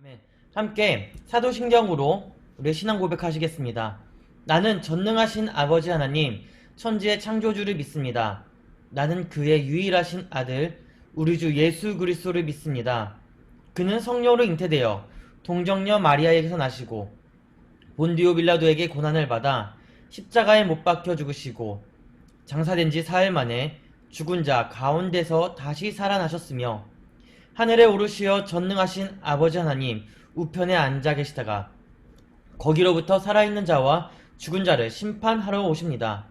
아멘. 함께 사도신경으로 우리 신앙 고백하시겠습니다. 나는 전능하신 아버지 하나님, 천지의 창조주를 믿습니다. 나는 그의 유일하신 아들, 우리 주 예수 그리스도를 믿습니다. 그는 성령으로 잉태되어 동정녀 마리아에게서 나시고 본디오 빌라도에게 고난을 받아 십자가에 못 박혀 죽으시고 장사된 지 사흘 만에 죽은 자 가운데서 다시 살아나셨으며 하늘에 오르시어 전능하신 아버지 하나님 우편에 앉아 계시다가 거기로부터 살아있는 자와 죽은 자를 심판하러 오십니다.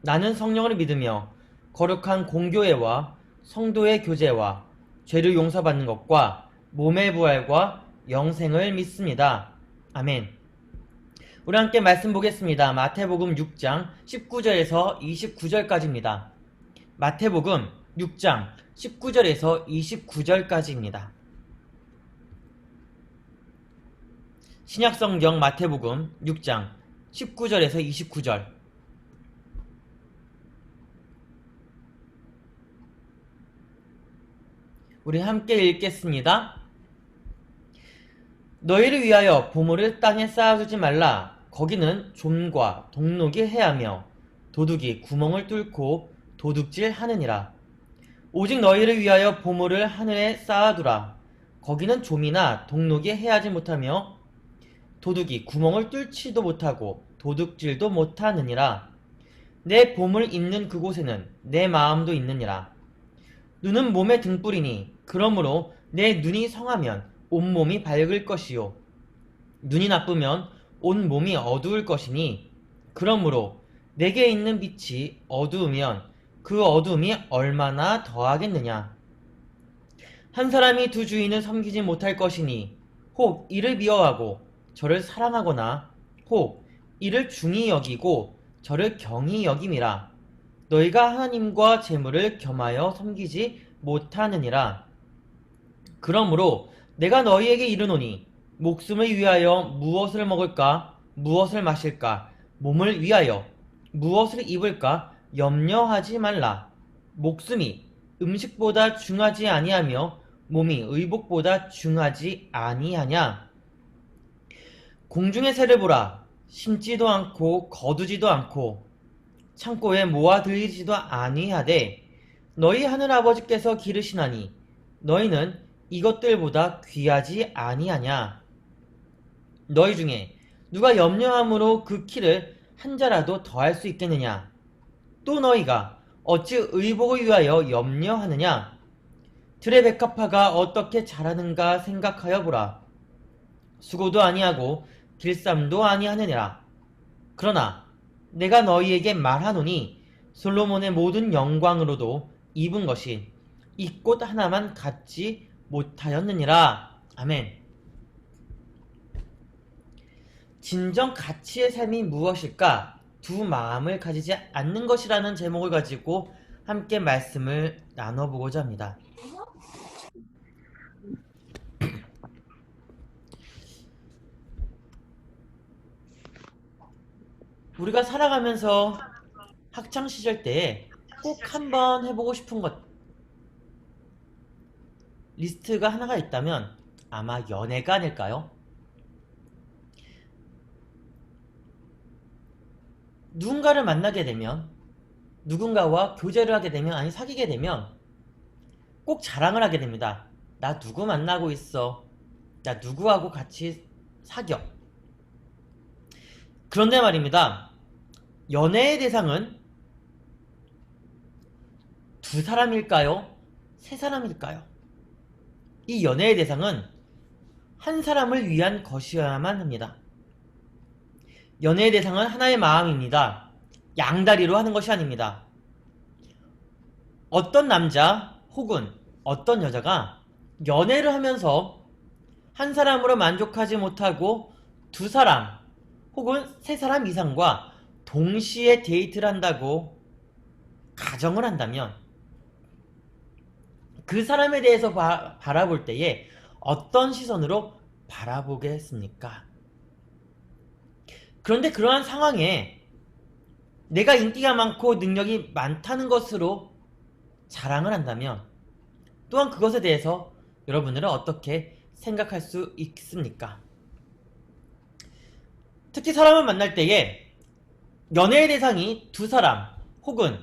나는 성령을 믿으며 거룩한 공교회와 성도의 교제와 죄를 용서받는 것과 몸의 부활과 영생을 믿습니다. 아멘. 우리 함께 말씀 보겠습니다. 마태복음 6장 19절에서 29절까지입니다. 마태복음 6장 19절에서 29절까지입니다. 신약성경 마태복음 6장 19절에서 29절. 우리 함께 읽겠습니다. 너희를 위하여 보물을 땅에 쌓아두지 말라. 거기는 좀과 동록이 해하며 도둑이 구멍을 뚫고 도둑질 하느니라. 오직 너희를 위하여 보물을 하늘에 쌓아두라. 거기는 좀이나 동록이 해하지 못하며 도둑이 구멍을 뚫지도 못하고 도둑질도 못하느니라. 내 보물 있는 그곳에는 내 마음도 있느니라. 눈은 몸의 등불이니 그러므로 내 눈이 성하면 온몸이 밝을 것이요 눈이 나쁘면 온몸이 어두울 것이니 그러므로 내게 있는 빛이 어두우면 그 어두움이 얼마나 더하겠느냐. 한 사람이 두 주인을 섬기지 못할 것이니 혹 이를 미워하고 저를 사랑하거나 혹 이를 중히 여기고 저를 경히 여김이라. 너희가 하나님과 재물을 겸하여 섬기지 못하느니라. 그러므로 내가 너희에게 이르노니 목숨을 위하여 무엇을 먹을까 무엇을 마실까 몸을 위하여 무엇을 입을까 염려하지 말라. 목숨이 음식보다 중하지 아니하며 몸이 의복보다 중하지 아니하냐. 공중의 새를 보라. 심지도 않고 거두지도 않고 창고에 모아들이지도 아니하되 너희 하늘아버지께서 기르시나니 너희는 이것들보다 귀하지 아니하냐. 너희 중에 누가 염려함으로 그 키를 한 자라도 더할 수 있겠느냐. 또 너희가 어찌 의복을 위하여 염려하느냐. 들의 백합화가 어떻게 자라는가 생각하여 보라. 수고도 아니하고 길쌈도 아니하느니라. 그러나 내가 너희에게 말하노니 솔로몬의 모든 영광으로도 입은 것이 이 꽃 하나만 갖지 못하였느니라. 아멘. 진정 가치의 삶이 무엇일까? 두 마음을 가지지 않는 것이라는 제목을 가지고 함께 말씀을 나눠보고자 합니다. 우리가 살아가면서 학창시절 때에 꼭 한번 해보고 싶은 것 리스트가 하나가 있다면 아마 연애가 아닐까요? 누군가를 만나게 되면 누군가와 교제를 하게 되면 아니 사귀게 되면 꼭 자랑을 하게 됩니다. 나 누구 만나고 있어. 나 누구하고 같이 사겨. 그런데 말입니다. 연애의 대상은 두 사람일까요? 세 사람일까요? 이 연애의 대상은 한 사람을 위한 것이어야만 합니다. 연애의 대상은 하나의 마음입니다. 양다리로 하는 것이 아닙니다. 어떤 남자 혹은 어떤 여자가 연애를 하면서 한 사람으로 만족하지 못하고 두 사람 혹은 세 사람 이상과 동시에 데이트를 한다고 가정을 한다면 그 사람에 대해서 바라볼 때에 어떤 시선으로 바라보겠습니까? 그런데 그러한 상황에 내가 인기가 많고 능력이 많다는 것으로 자랑을 한다면 또한 그것에 대해서 여러분들은 어떻게 생각할 수 있습니까? 특히 사람을 만날 때에 연애의 대상이 두 사람 혹은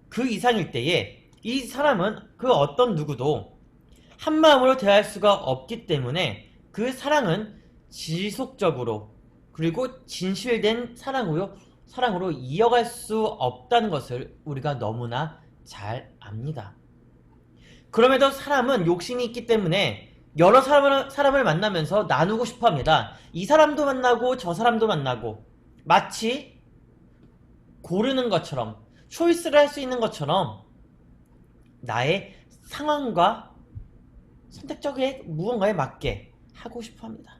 그 이상일 때에 이 사람은 그 어떤 누구도 한마음으로 대할 수가 없기 때문에 그 사랑은 지속적으로 그리고 진실된 사랑으로 이어갈 수 없다는 것을 우리가 너무나 잘 압니다. 그럼에도 사람은 욕심이 있기 때문에 여러 사람을 만나면서 나누고 싶어 합니다. 이 사람도 만나고 저 사람도 만나고 마치 고르는 것처럼 초이스를 할 수 있는 것처럼 나의 상황과 선택적인 무언가에 맞게 하고 싶어 합니다.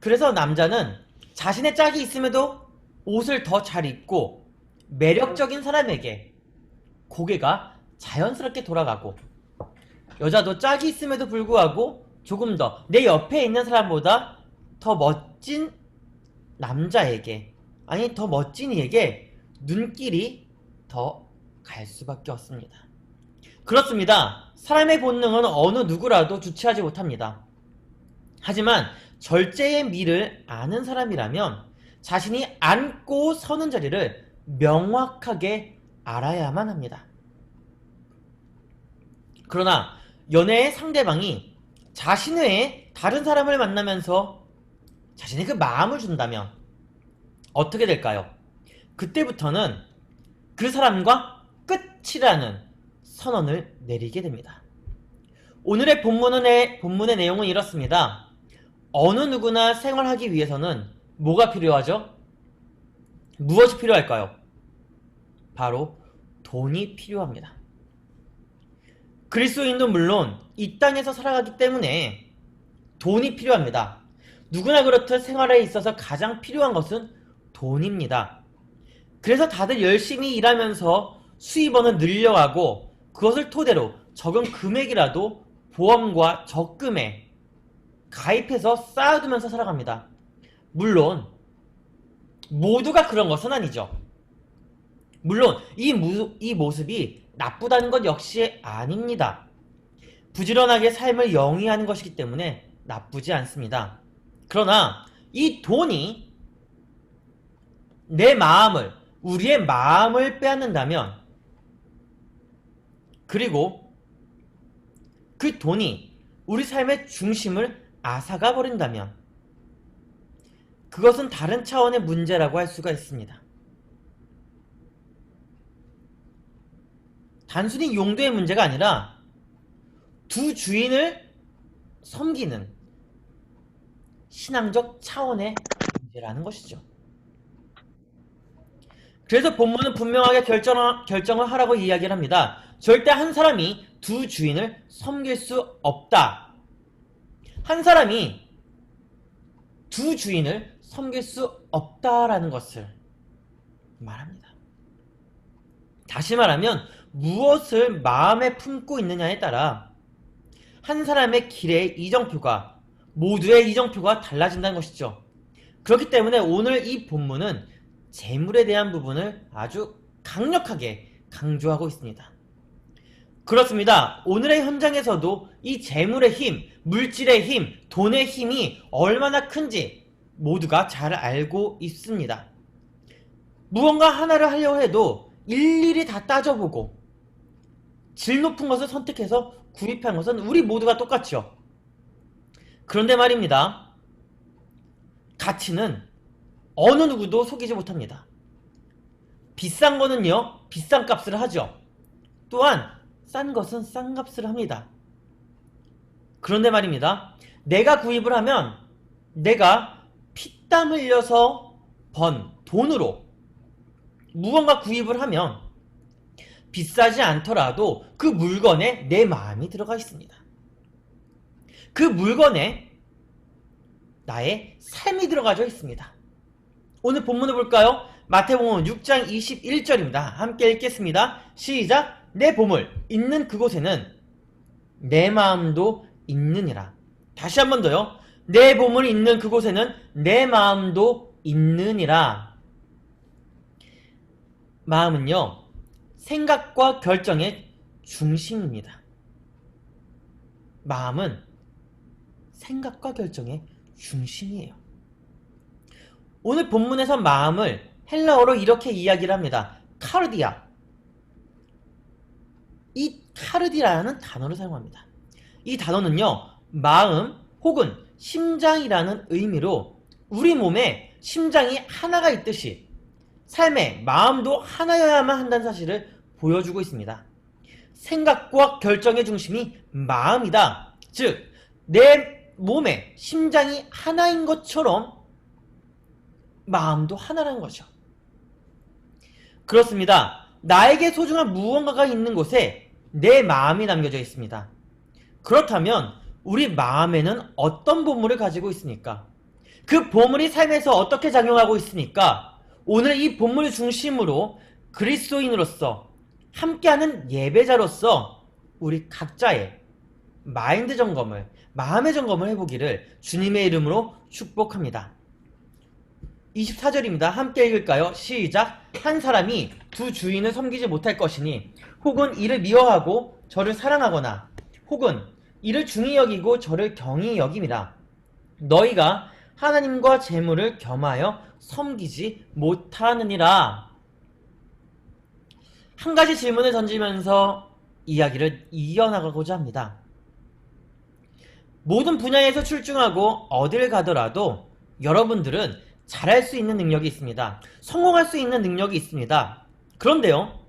그래서 남자는 자신의 짝이 있음에도 옷을 더 잘 입고 매력적인 사람에게 고개가 자연스럽게 돌아가고, 여자도 짝이 있음에도 불구하고 조금 더 내 옆에 있는 사람보다 더 멋진 남자에게, 아니 더 멋진 이에게 눈길이 더 갈 수밖에 없습니다. 그렇습니다. 사람의 본능은 어느 누구라도 주체하지 못합니다. 하지만 절제의 미를 아는 사람이라면 자신이 앉고 서는 자리를 명확하게 알아야만 합니다. 그러나 연애의 상대방이 자신 외에 다른 사람을 만나면서 자신의 그 마음을 준다면 어떻게 될까요? 그때부터는 그 사람과 끝이라는 선언을 내리게 됩니다. 오늘의 본문의 내용은 이렇습니다. 어느 누구나 생활하기 위해서는 뭐가 필요하죠? 무엇이 필요할까요? 바로 돈이 필요합니다. 그리스도인도 물론 이 땅에서 살아가기 때문에 돈이 필요합니다. 누구나 그렇듯 생활에 있어서 가장 필요한 것은 돈입니다. 그래서 다들 열심히 일하면서 수입원을 늘려가고 그것을 토대로 적은 금액이라도 보험과 적금에 가입해서 쌓아두면서 살아갑니다. 물론 모두가 그런 것은 아니죠. 물론 이 모습이 나쁘다는 것 역시 아닙니다. 부지런하게 삶을 영위하는 것이기 때문에 나쁘지 않습니다. 그러나 이 돈이 내 마음을, 우리의 마음을 빼앗는다면, 그리고 그 돈이 우리 삶의 중심을 앗아가 버린다면 그것은 다른 차원의 문제라고 할 수가 있습니다. 단순히 용도의 문제가 아니라 두 주인을 섬기는 신앙적 차원의 문제라는 것이죠. 그래서 본문은 분명하게 결정을 하라고 이야기를 합니다. 절대 한 사람이 두 주인을 섬길 수 없다. 한 사람이 두 주인을 섬길 수 없다라는 것을 말합니다. 다시 말하면 무엇을 마음에 품고 있느냐에 따라 한 사람의 길의 이정표가, 모두의 이정표가 달라진다는 것이죠. 그렇기 때문에 오늘 이 본문은 재물에 대한 부분을 아주 강력하게 강조하고 있습니다. 그렇습니다. 오늘의 현장에서도 이 재물의 힘, 물질의 힘, 돈의 힘이 얼마나 큰지 모두가 잘 알고 있습니다. 무언가 하나를 하려고 해도 일일이 다 따져보고 질 높은 것을 선택해서 구입한 것은 우리 모두가 똑같죠. 그런데 말입니다. 가치는 어느 누구도 속이지 못합니다. 비싼 거는요, 비싼 값을 하죠. 또한 싼 것은 싼 값을 합니다. 그런데 말입니다. 내가 구입을 하면 내가 피땀 흘려서 번 돈으로 무언가 구입을 하면 비싸지 않더라도 그 물건에 내 마음이 들어가 있습니다. 그 물건에 나의 삶이 들어가져 있습니다. 오늘 본문을 볼까요? 마태복음 6장 21절입니다. 함께 읽겠습니다. 시작! 내 보물 있는 그곳에는 내 마음도 있느니라. 다시 한 번 더요. 내 보물 있는 그곳에는 내 마음도 있느니라. 마음은요, 생각과 결정의 중심입니다. 마음은 생각과 결정의 중심이에요. 오늘 본문에서 마음을 헬라어로 이렇게 이야기를 합니다. 카르디아. 이 카르디라는 단어를 사용합니다. 이 단어는요, 마음 혹은 심장이라는 의미로 우리 몸에 심장이 하나가 있듯이 삶의 마음도 하나여야만 한다는 사실을 보여주고 있습니다. 생각과 결정의 중심이 마음이다. 즉, 내 몸에 심장이 하나인 것처럼 마음도 하나라는 거죠. 그렇습니다. 나에게 소중한 무언가가 있는 곳에 내 마음이 남겨져 있습니다. 그렇다면 우리 마음에는 어떤 보물을 가지고 있습니까? 그 보물이 삶에서 어떻게 작용하고 있습니까? 오늘 이 보물 중심으로 그리스도인으로서 함께하는 예배자로서 우리 각자의 마인드 점검을, 마음의 점검을 해보기를 주님의 이름으로 축복합니다. 24절입니다. 함께 읽을까요? 시작! 한 사람이 두 주인을 섬기지 못할 것이니 혹은 이를 미워하고 저를 사랑하거나 혹은 이를 중히 여기고 저를 경히 여김이라. 너희가 하나님과 재물을 겸하여 섬기지 못하느니라. 한 가지 질문을 던지면서 이야기를 이어나가고자 합니다. 모든 분야에서 출중하고 어딜 가더라도 여러분들은 잘할 수 있는 능력이 있습니다. 성공할 수 있는 능력이 있습니다. 그런데요,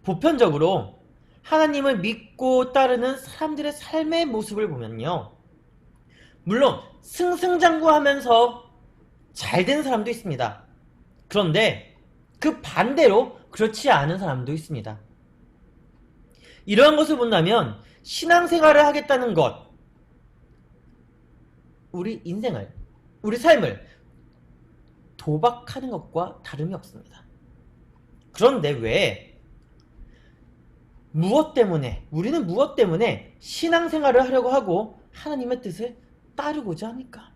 보편적으로 하나님을 믿고 따르는 사람들의 삶의 모습을 보면요, 물론 승승장구하면서 잘된 사람도 있습니다. 그런데 그 반대로 그렇지 않은 사람도 있습니다. 이러한 것을 본다면 신앙생활을 하겠다는 것, 우리 인생을, 우리 삶을 도박하는 것과 다름이 없습니다. 그런데 왜 우리는 무엇 때문에 신앙생활을 하려고 하고 하나님의 뜻을 따르고자 합니까?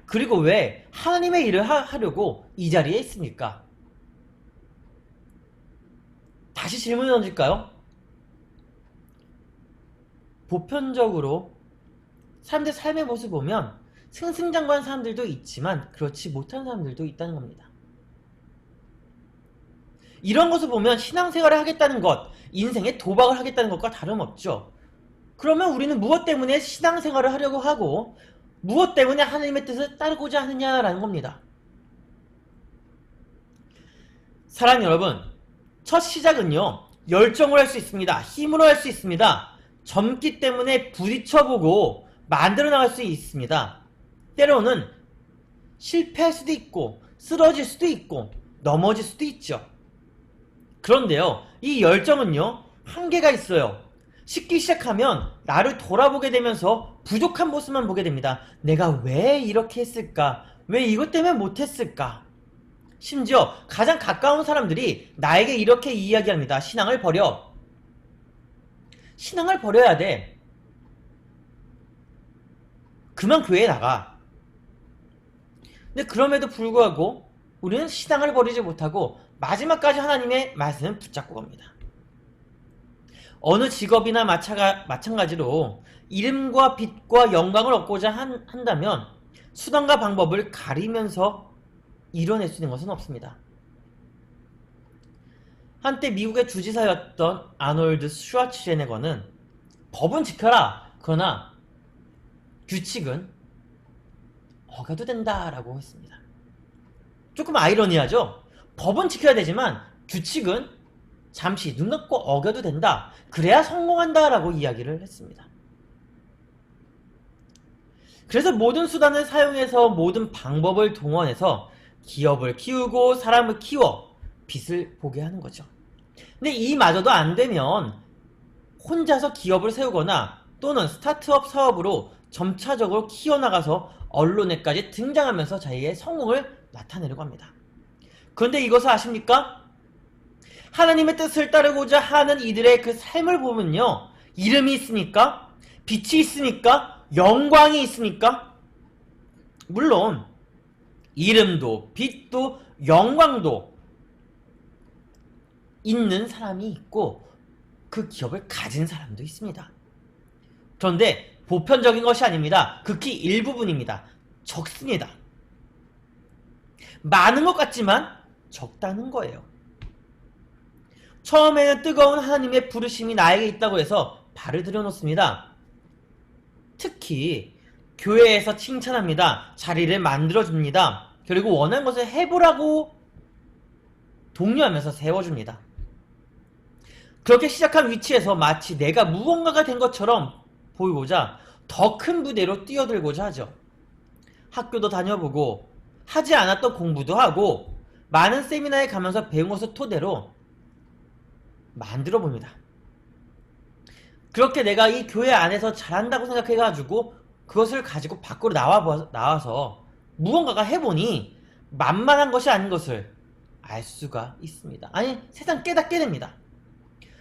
그리고 왜 하나님의 일을 하려고 이 자리에 있습니까? 다시 질문을 던질까요? 보편적으로 사람들 삶의 모습을 보면 승승장구한 사람들도 있지만 그렇지 못한 사람들도 있다는 겁니다. 이런 것을 보면 신앙생활을 하겠다는 것, 인생에 도박을 하겠다는 것과 다름없죠. 그러면 우리는 무엇 때문에 신앙생활을 하려고 하고 무엇 때문에 하나님의 뜻을 따르고자 하느냐라는 겁니다. 사랑하는 여러분, 첫 시작은요, 열정으로 할 수 있습니다. 힘으로 할 수 있습니다. 젊기 때문에 부딪혀보고 만들어 나갈 수 있습니다. 때로는 실패할 수도 있고 쓰러질 수도 있고 넘어질 수도 있죠. 그런데요, 이 열정은요, 한계가 있어요. 식기 시작하면 나를 돌아보게 되면서 부족한 모습만 보게 됩니다. 내가 왜 이렇게 했을까? 왜 이것 때문에 못했을까? 심지어 가장 가까운 사람들이 나에게 이렇게 이야기합니다. 신앙을 버려. 신앙을 버려야 돼. 그만 교회에 나가. 근데 그럼에도 불구하고 우리는 신앙을 버리지 못하고 마지막까지 하나님의 말씀을 붙잡고 갑니다. 어느 직업이나 마찬가지로 이름과 빛과 영광을 얻고자 한다면 수단과 방법을 가리면서 이뤄낼 수 있는 것은 없습니다. 한때 미국의 주지사였던 아놀드 슈와츠제네거는 법은 지켜라. 그러나 규칙은 어겨도 된다라고 했습니다. 조금 아이러니하죠? 법은 지켜야 되지만 규칙은 잠시 눈 감고 어겨도 된다. 그래야 성공한다라고 이야기를 했습니다. 그래서 모든 수단을 사용해서 모든 방법을 동원해서 기업을 키우고 사람을 키워 빛을 보게 하는 거죠. 근데 이마저도 안 되면 혼자서 기업을 세우거나 또는 스타트업 사업으로 점차적으로 키워나가서 언론에까지 등장하면서 자기의 성공을 나타내려고 합니다. 그런데 이것을 아십니까? 하나님의 뜻을 따르고자 하는 이들의 그 삶을 보면요, 이름이 있으니까, 빛이 있으니까, 영광이 있으니까, 물론 이름도 빛도 영광도 있는 사람이 있고 그 기업을 가진 사람도 있습니다. 그런데 보편적인 것이 아닙니다. 극히 일부분입니다. 적습니다. 많은 것 같지만 적다는 거예요. 처음에는 뜨거운 하나님의 부르심이 나에게 있다고 해서 발을 들여놓습니다. 특히 교회에서 칭찬합니다. 자리를 만들어줍니다. 그리고 원하는 것을 해보라고 독려하면서 세워줍니다. 그렇게 시작한 위치에서 마치 내가 무언가가 된 것처럼 보이고자 더 큰 무대로 뛰어들고자 하죠. 학교도 다녀보고 하지 않았던 공부도 하고 많은 세미나에 가면서 배운 것을 토대로 만들어 봅니다. 그렇게 내가 이 교회 안에서 잘한다고 생각해가지고 그것을 가지고 밖으로 나와서 무언가가 해보니 만만한 것이 아닌 것을 알 수가 있습니다. 아니, 세상 깨닫게 됩니다.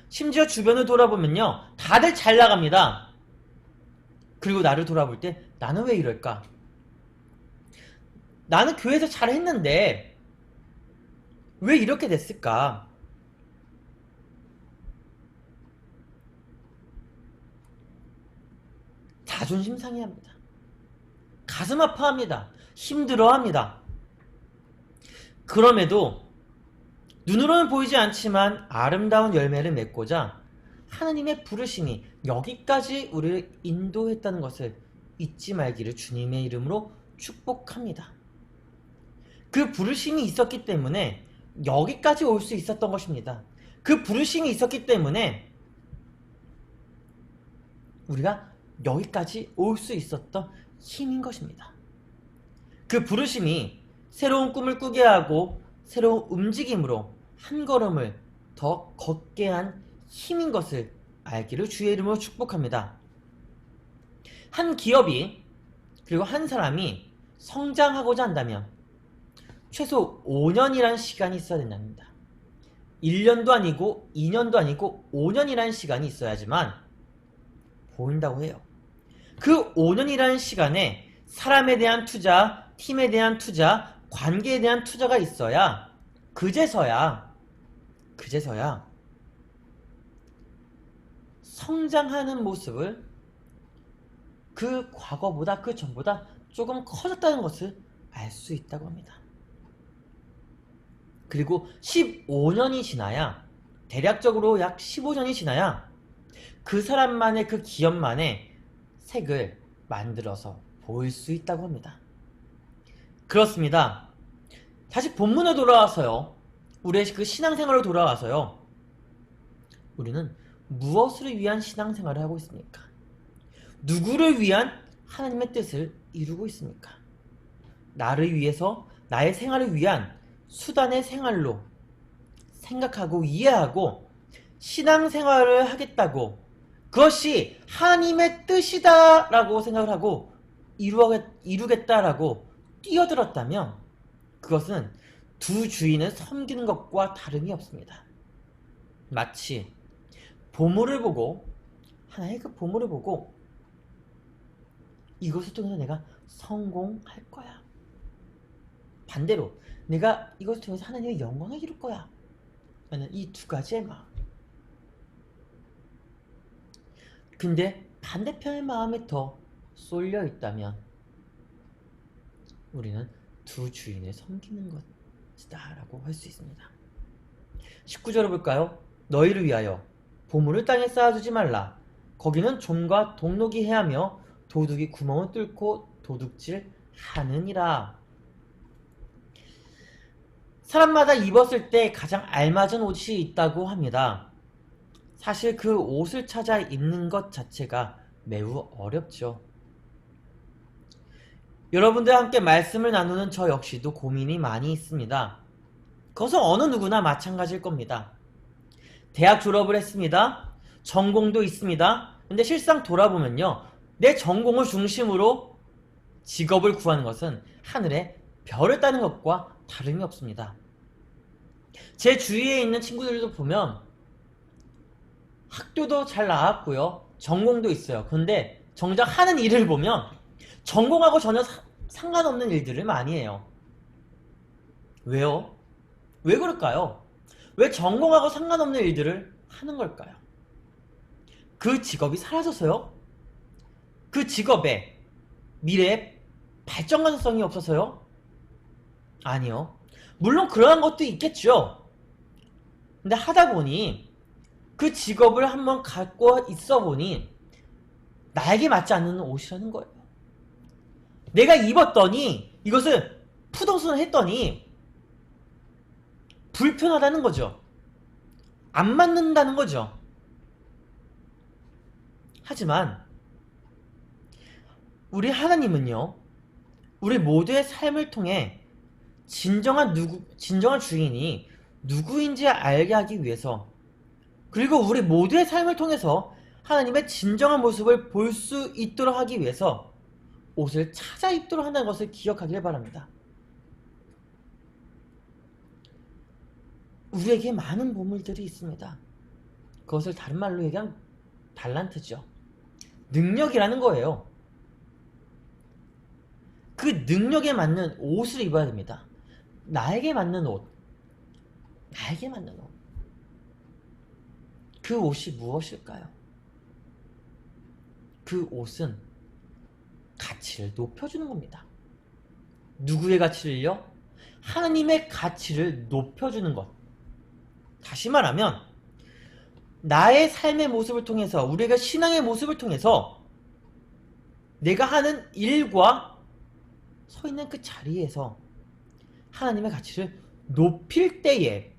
심지어 주변을 돌아보면요, 다들 잘 나갑니다. 그리고 나를 돌아볼 때 나는 왜 이럴까? 나는 교회에서 잘했는데 왜 이렇게 됐을까? 자존심 상해합니다. 가슴 아파합니다. 힘들어합니다. 그럼에도 눈으로는 보이지 않지만 아름다운 열매를 맺고자 하나님의 부르심이 여기까지 우리를 인도했다는 것을 잊지 말기를 주님의 이름으로 축복합니다. 그 부르심이 있었기 때문에 여기까지 올 수 있었던 것입니다. 그 부르심이 있었기 때문에 우리가 여기까지 올 수 있었던 힘인 것입니다. 그 부르심이 새로운 꿈을 꾸게 하고 새로운 움직임으로 한 걸음을 더 걷게 한 힘인 것을 알기를 주의 이름으로 축복합니다. 한 기업이 그리고 한 사람이 성장하고자 한다면 최소 5년이라는 시간이 있어야 된답니다. 1년도 아니고 2년도 아니고 5년이라는 시간이 있어야지만 보인다고 해요. 그 5년이라는 시간에 사람에 대한 투자, 팀에 대한 투자, 관계에 대한 투자가 있어야 그제서야 성장하는 모습을 그 과거보다 그 전보다 조금 커졌다는 것을 알 수 있다고 합니다. 그리고 15년이 지나야, 대략적으로 약 15년이 지나야 그 사람만의, 그 기업만의 색을 만들어서 보일 수 있다고 합니다. 그렇습니다. 다시 본문에 돌아와서요, 우리의 그 신앙생활로 돌아와서요, 우리는 무엇을 위한 신앙생활을 하고 있습니까? 누구를 위한 하나님의 뜻을 이루고 있습니까? 나를 위해서, 나의 생활을 위한 수단의 생활로 생각하고 이해하고 신앙생활을 하겠다고, 그것이 하나님의 뜻이다 라고 생각을 하고 이루겠다라고 뛰어들었다면 그것은 두 주인을 섬기는 것과 다름이 없습니다. 마치 보물을 보고, 하나의 그 보물을 보고 이것을 통해서 내가 성공할 거야, 반대로 내가 이것을 통해서 하나님의 영광을 이룰 거야 라는 이 두 가지의 마음. 근데 반대편의 마음이 더 쏠려 있다면 우리는 두 주인을 섬기는 것이다 라고 할 수 있습니다. 19절을 볼까요? 너희를 위하여 보물을 땅에 쌓아두지 말라. 거기는 좀과 동록이 해하며 도둑이 구멍을 뚫고 도둑질 하느니라. 사람마다 입었을 때 가장 알맞은 옷이 있다고 합니다. 사실 그 옷을 찾아 입는 것 자체가 매우 어렵죠. 여러분들과 함께 말씀을 나누는 저 역시도 고민이 많이 있습니다. 그것은 어느 누구나 마찬가지일 겁니다. 대학 졸업을 했습니다. 전공도 있습니다. 근데 실상 돌아보면요, 내 전공을 중심으로 직업을 구하는 것은 하늘에 별을 따는 것과 다름이 없습니다. 제 주위에 있는 친구들도 보면 학교도 잘 나왔고요, 전공도 있어요. 근데 정작 하는 일을 보면 전공하고 전혀 상관없는 일들을 많이 해요. 왜요? 왜 그럴까요? 왜 전공하고 상관없는 일들을 하는 걸까요? 그 직업이 사라져서요? 그 직업에 미래에 발전 가능성이 없어서요? 아니요. 물론 그러한 것도 있겠죠. 근데 하다 보니 그 직업을 한번 갖고 있어 보니 나에게 맞지 않는 옷이라는 거예요. 내가 입었더니 이것을 푸동순을 했더니 불편하다는 거죠. 안 맞는다는 거죠. 하지만 우리 하나님은요, 우리 모두의 삶을 통해 진정한 주인이 누구인지 알게 하기 위해서, 그리고 우리 모두의 삶을 통해서 하나님의 진정한 모습을 볼 수 있도록 하기 위해서 옷을 찾아 입도록 한다는 것을 기억하길 바랍니다. 우리에게 많은 보물들이 있습니다. 그것을 다른 말로 얘기하면 달란트죠. 능력이라는 거예요. 그 능력에 맞는 옷을 입어야 됩니다. 나에게 맞는 옷. 나에게 맞는 옷. 그 옷이 무엇일까요? 그 옷은 가치를 높여주는 겁니다. 누구의 가치를요? 하나님의 가치를 높여주는 것. 다시 말하면 나의 삶의 모습을 통해서, 우리가 신앙의 모습을 통해서 내가 하는 일과 서 있는 그 자리에서 하나님의 가치를 높일 때에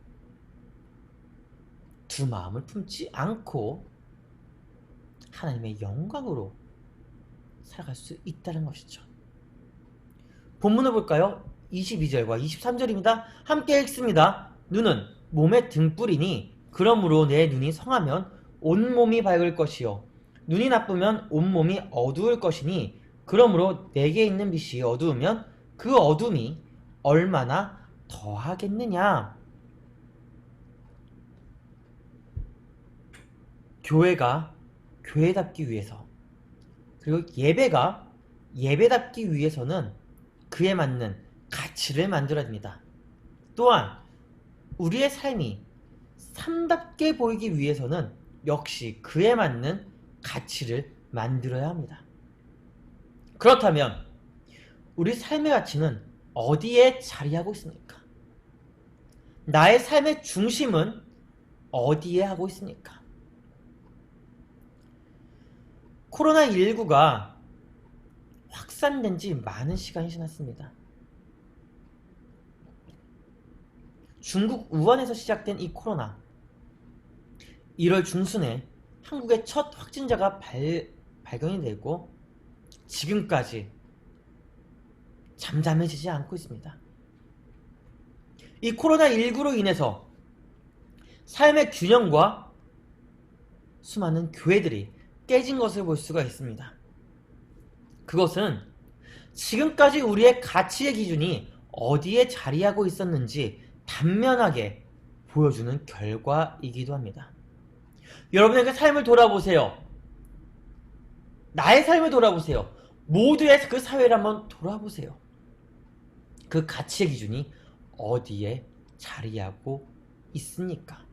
두 마음을 품지 않고 하나님의 영광으로 살아갈 수 있다는 것이죠. 본문을 볼까요? 22절과 23절입니다. 함께 읽습니다. 눈은 몸의 등불이니 그러므로 내 눈이 성하면 온몸이 밝을 것이요 눈이 나쁘면 온몸이 어두울 것이니 그러므로 내게 있는 빛이 어두우면 그 어둠이 얼마나 더하겠느냐. 교회가 교회답기 위해서, 그리고 예배가 예배답기 위해서는 그에 맞는 가치를 만들어야 됩니다. 또한 우리의 삶이 삶답게 보이기 위해서는 역시 그에 맞는 가치를 만들어야 합니다. 그렇다면 우리 삶의 가치는 어디에 자리하고 있습니까? 나의 삶의 중심은 어디에 하고 있습니까? 코로나19가 확산된 지 많은 시간이 지났습니다. 중국 우한에서 시작된 이 코로나, 1월 중순에 한국의 첫 확진자가 발견이 되고 지금까지 잠잠해지지 않고 있습니다. 이 코로나19로 인해서 삶의 균형과 수많은 교회들이 깨진 것을 볼 수가 있습니다. 그것은 지금까지 우리의 가치의 기준이 어디에 자리하고 있었는지 단면하게 보여주는 결과이기도 합니다. 여러분의 그 삶을 돌아보세요. 나의 삶을 돌아보세요. 모두의 그 사회를 한번 돌아보세요. 그 가치의 기준이 어디에 자리하고 있습니까?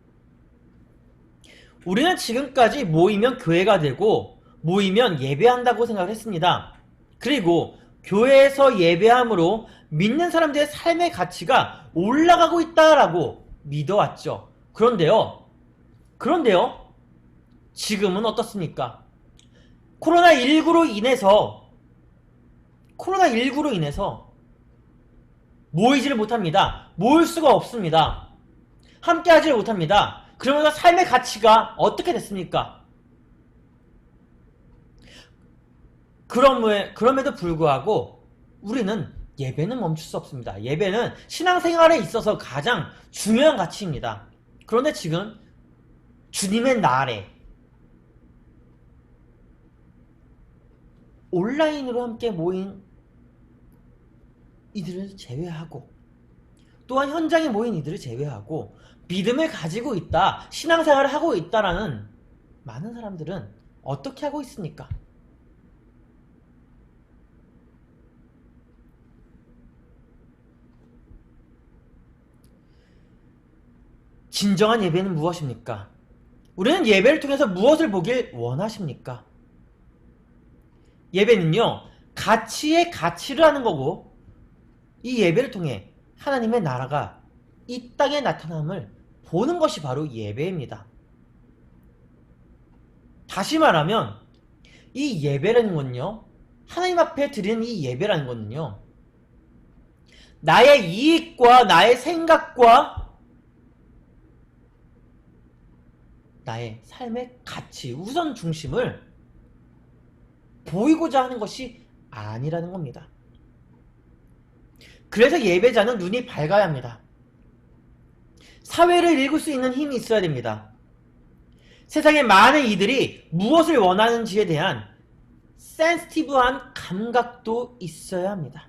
우리는 지금까지 모이면 교회가 되고 모이면 예배한다고 생각을 했습니다. 그리고 교회에서 예배함으로 믿는 사람들의 삶의 가치가 올라가고 있다라고 믿어왔죠. 그런데요, 지금은 어떻습니까? 코로나19로 인해서 모이지를 못합니다. 모일 수가 없습니다. 함께 하지를 못합니다. 그러면서 삶의 가치가 어떻게 됐습니까? 그럼에도 불구하고 우리는 예배는 멈출 수 없습니다. 예배는 신앙생활에 있어서 가장 중요한 가치입니다. 그런데 지금 주님의 날에 온라인으로 함께 모인 이들을 제외하고, 또한 현장에 모인 이들을 제외하고 믿음을 가지고 있다, 신앙생활을 하고 있다라는 많은 사람들은 어떻게 하고 있습니까? 진정한 예배는 무엇입니까? 우리는 예배를 통해서 무엇을 보길 원하십니까? 예배는요, 가치의 가치를 하는 거고, 이 예배를 통해 하나님의 나라가 이 땅에 나타남을 보는 것이 바로 예배입니다. 다시 말하면 이 예배라는 건요, 하나님 앞에 드리는 이 예배라는 것은요, 나의 이익과 나의 생각과 나의 삶의 가치, 우선 중심을 보이고자 하는 것이 아니라는 겁니다. 그래서 예배자는 눈이 밝아야 합니다. 사회를 읽을 수 있는 힘이 있어야 됩니다. 세상의 많은 이들이 무엇을 원하는지에 대한 센시티브한 감각도 있어야 합니다.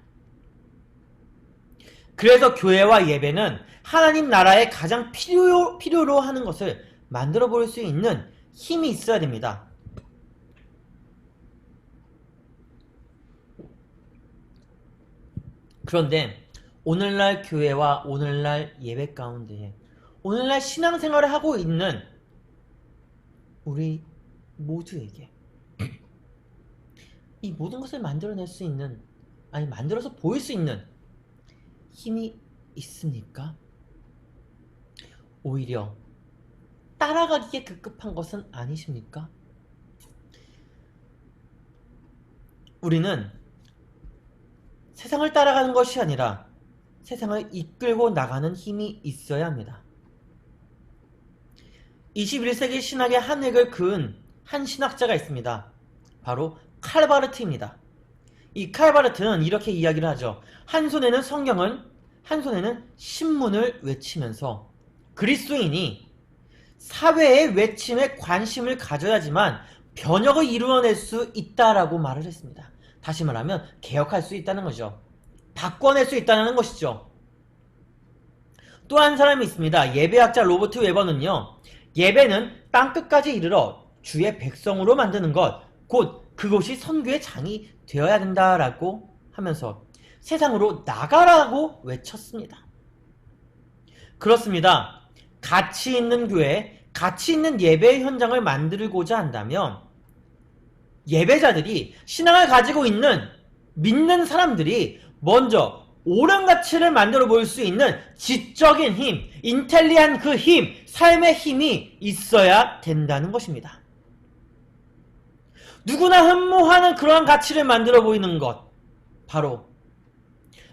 그래서 교회와 예배는 하나님 나라의 가장 필요로 하는 것을 만들어 볼 수 있는 힘이 있어야 됩니다. 그런데 오늘날 교회와 오늘날 예배 가운데 오늘날 신앙생활을 하고 있는 우리 모두에게 이 모든 것을 만들어낼 수 있는, 아니 만들어서 보일 수 있는 힘이 있습니까? 오히려 따라가기에 급급한 것은 아니십니까? 우리는 세상을 따라가는 것이 아니라 세상을 이끌고 나가는 힘이 있어야 합니다. 21세기 신학의 한 획을 그은 한 신학자가 있습니다. 바로 칼바르트입니다. 이 칼바르트는 이렇게 이야기를 하죠. 한 손에는 성경을, 한 손에는 신문을 외치면서 그리스도인이 사회의 외침에 관심을 가져야지만 변혁을 이루어낼 수 있다라고 말을 했습니다. 다시 말하면 개혁할 수 있다는 거죠. 바꿔낼 수 있다는 것이죠. 또 한 사람이 있습니다. 예배학자 로버트 웨버는요, 예배는 땅끝까지 이르러 주의 백성으로 만드는 것, 곧 그것이 선교의 장이 되어야 된다라고 하면서 세상으로 나가라고 외쳤습니다. 그렇습니다. 가치 있는 교회, 가치 있는 예배의 현장을 만들고자 한다면 예배자들이, 신앙을 가지고 있는 믿는 사람들이 먼저 옳은 가치를 만들어 볼 수 있는 지적인 힘, 인텔리한 그 힘, 삶의 힘이 있어야 된다는 것입니다. 누구나 흠모하는 그러한 가치를 만들어 보이는 것, 바로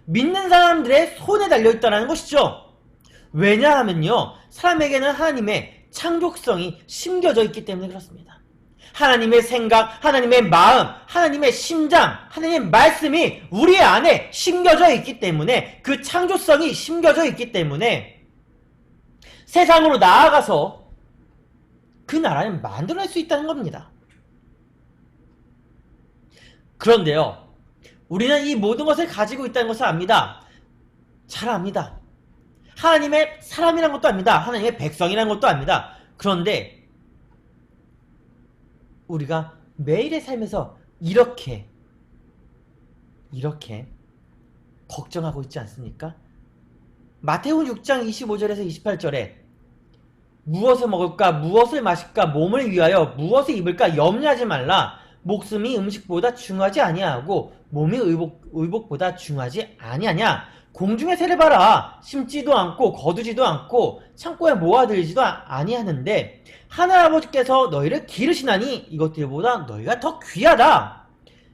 믿는 사람들의 손에 달려있다는 것이죠. 왜냐하면요, 사람에게는 하나님의 창조성이 심겨져 있기 때문에 그렇습니다. 하나님의 생각, 하나님의 마음, 하나님의 심장, 하나님의 말씀이 우리 안에 심겨져 있기 때문에, 그 창조성이 심겨져 있기 때문에 세상으로 나아가서 그 나라를 만들어낼 수 있다는 겁니다. 그런데요, 우리는 이 모든 것을 가지고 있다는 것을 압니다. 잘 압니다. 하나님의 사람이란 것도 압니다. 하나님의 백성이란 것도 압니다. 그런데 우리가 매일의 삶에서 이렇게 걱정하고 있지 않습니까? 마태복음 6장 25절에서 28절에 무엇을 먹을까, 무엇을 마실까, 몸을 위하여 무엇을 입을까 염려하지 말라. 목숨이 음식보다 중하지 아니하고 몸이 의복보다 중하지 아니하냐. 공중의 새를 봐라. 심지도 않고 거두지도 않고 창고에 모아들지도 아니하는데 하늘아버지께서 너희를 기르시나니 이것들보다 너희가 더 귀하다.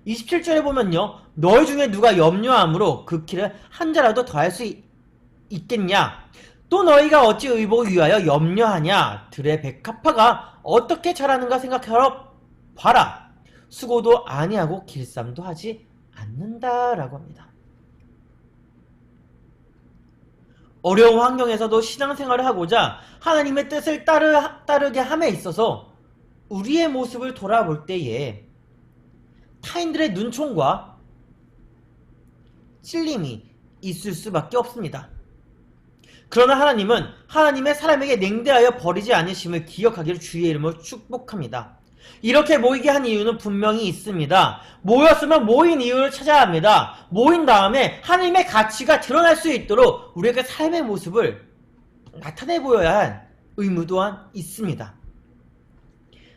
27절에 보면요, 너희 중에 누가 염려함으로 그 키를 한 자라도 더할 수 있겠냐. 또 너희가 어찌 의복을 위하여 염려하냐. 들의 백합화가 어떻게 자라는가 생각하러 봐라. 수고도 아니하고 길쌈도 하지 않는다라고 합니다. 어려운 환경에서도 신앙생활을 하고자 하나님의 뜻을 따르게 함에 있어서 우리의 모습을 돌아볼 때에 타인들의 눈총과 찔림이 있을 수밖에 없습니다. 그러나 하나님은 하나님의 사람에게 냉대하여 버리지 않으심을 기억하기를 주의 이름으로 축복합니다. 이렇게 모이게 한 이유는 분명히 있습니다. 모였으면 모인 이유를 찾아야 합니다. 모인 다음에 하나님의 가치가 드러날 수 있도록 우리가 삶의 모습을 나타내 보여야 할 의무 또한 있습니다.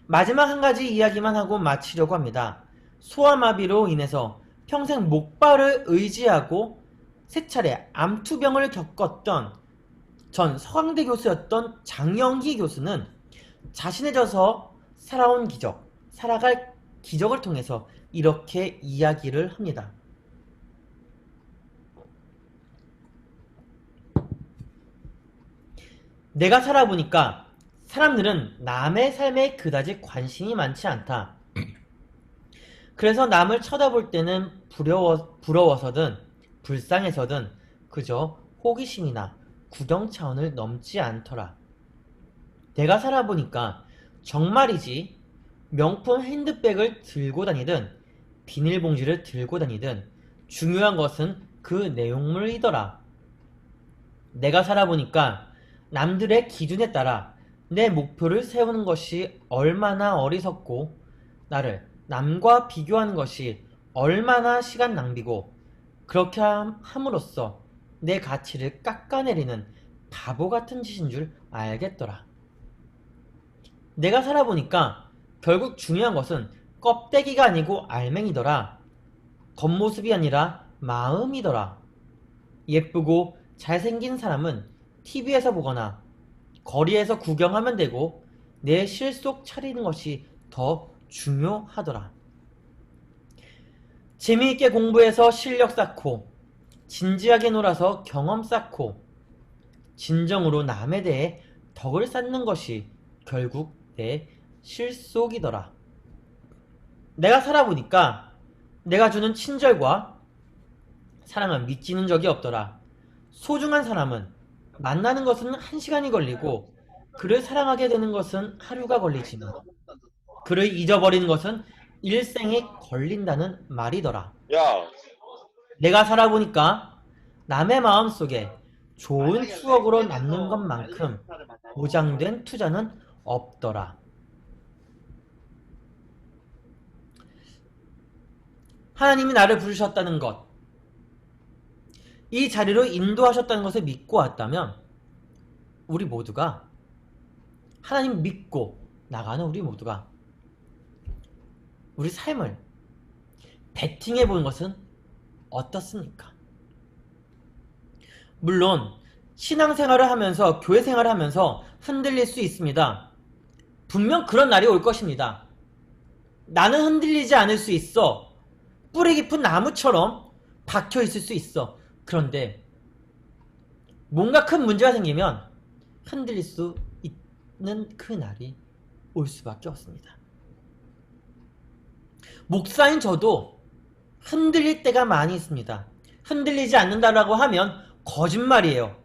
마지막 한 가지 이야기만 하고 마치려고 합니다. 소아마비로 인해서 평생 목발을 의지하고 세 차례 암투병을 겪었던 전 서강대 교수였던 장영희 교수는 자신의 저서 살아온 기적, 살아갈 기적을 통해서 이렇게 이야기를 합니다. 내가 살아보니까 사람들은 남의 삶에 그다지 관심이 많지 않다. 그래서 남을 쳐다볼 때는 부러워서든 불쌍해서든 그저 호기심이나 구경 차원을 넘지 않더라. 내가 살아보니까 정말이지 명품 핸드백을 들고 다니든 비닐봉지를 들고 다니든 중요한 것은 그 내용물이더라. 내가 살아보니까 남들의 기준에 따라 내 목표를 세우는 것이 얼마나 어리석고 나를 남과 비교하는 것이 얼마나 시간 낭비고 그렇게 함으로써 내 가치를 깎아내리는 바보 같은 짓인 줄 알겠더라. 내가 살아보니까 결국 중요한 것은 껍데기가 아니고 알맹이더라. 겉모습이 아니라 마음이더라. 예쁘고 잘생긴 사람은 TV에서 보거나 거리에서 구경하면 되고 내 실속 차리는 것이 더 중요하더라. 재미있게 공부해서 실력 쌓고 진지하게 놀아서 경험 쌓고 진정으로 남에 대해 덕을 쌓는 것이 결국 내 실속이더라. 내가 살아보니까 내가 주는 친절과 사랑은 미치는 적이 없더라. 소중한 사람은 만나는 것은 1시간이 걸리고 그를 사랑하게 되는 것은 하루가 걸리지만 그를 잊어버리는 것은 일생이 걸린다는 말이더라. 야, 내가 살아보니까 남의 마음속에 좋은 추억으로 남는 것만큼 보장된 투자는 없더라. 하나님이 나를 부르셨다는 것, 이 자리로 인도하셨다는 것을 믿고 왔다면 우리 모두가 하나님 믿고 나가는 우리 모두가 우리 삶을 베팅해 보는 것은 어떻습니까? 물론 신앙생활을 하면서 교회 생활을 하면서 흔들릴 수 있습니다. 분명 그런 날이 올 것입니다. 나는 흔들리지 않을 수 있어. 뿌리 깊은 나무처럼 박혀 있을 수 있어. 그런데 뭔가 큰 문제가 생기면 흔들릴 수 있는 그 날이 올 수밖에 없습니다. 목사인 저도 흔들릴 때가 많이 있습니다. 흔들리지 않는다라고 하면 거짓말이에요.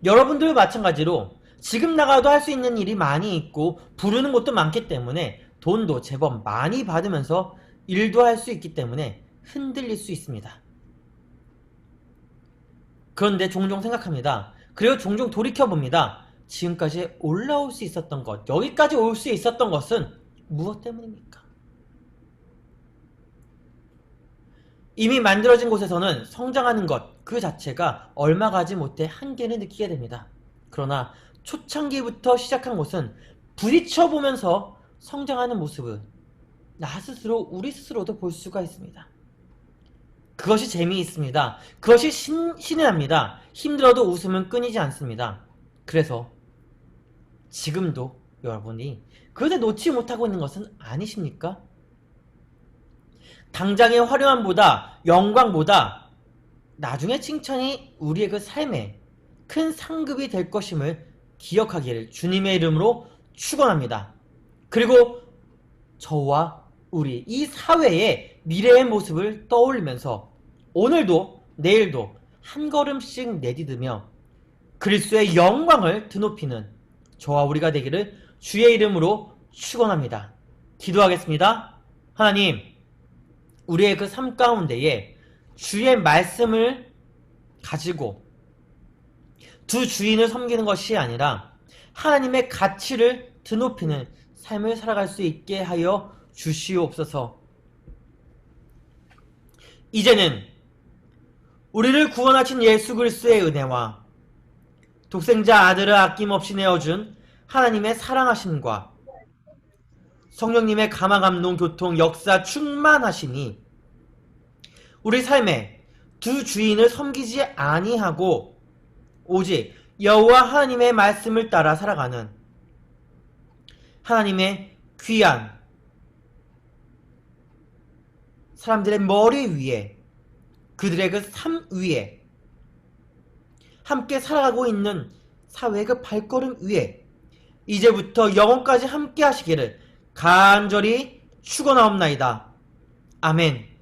여러분들 마찬가지로 지금 나가도 할 수 있는 일이 많이 있고 부르는 곳도 많기 때문에 돈도 제법 많이 받으면서 일도 할 수 있기 때문에 흔들릴 수 있습니다. 그런데 종종 생각합니다. 그리고 종종 돌이켜봅니다. 지금까지 올라올 수 있었던 것, 여기까지 올 수 있었던 것은 무엇 때문입니까? 이미 만들어진 곳에서는 성장하는 것 그 자체가 얼마 가지 못해 한계를 느끼게 됩니다. 그러나 초창기부터 시작한 곳은 부딪혀보면서 성장하는 모습을 나 스스로 우리 스스로도 볼 수가 있습니다. 그것이 재미있습니다. 그것이 신이 납니다. 힘들어도 웃음은 끊이지 않습니다. 그래서 지금도 여러분이 그것을 놓지 못하고 있는 것은 아니십니까? 당장의 화려함보다 영광보다 나중에 칭찬이 우리의 그 삶에 큰 상급이 될 것임을 기억하기를 주님의 이름으로 축원합니다. 그리고 저와 우리 이 사회의 미래의 모습을 떠올리면서 오늘도 내일도 한 걸음씩 내디디며 그리스도의 영광을 드높이는 저와 우리가 되기를 주의 이름으로 축원합니다. 기도하겠습니다. 하나님, 우리의 그 삶 가운데에 주의 말씀을 가지고 두 주인을 섬기는 것이 아니라 하나님의 가치를 드높이는 삶을 살아갈 수 있게 하여 주시옵소서. 이제는 우리를 구원하신 예수 그리스도의 은혜와 독생자 아들을 아낌없이 내어준 하나님의 사랑하심과 성령님의 감화감동 교통 역사 충만하시니 우리 삶에 두 주인을 섬기지 아니하고 오직 여호와 하나님의 말씀을 따라 살아가는 하나님의 귀한 사람들의 머리 위에, 그들의 그 삶 위에, 함께 살아가고 있는 사회의 그 발걸음 위에 이제부터 영원까지 함께 하시기를 간절히 축원하옵나이다. 아멘.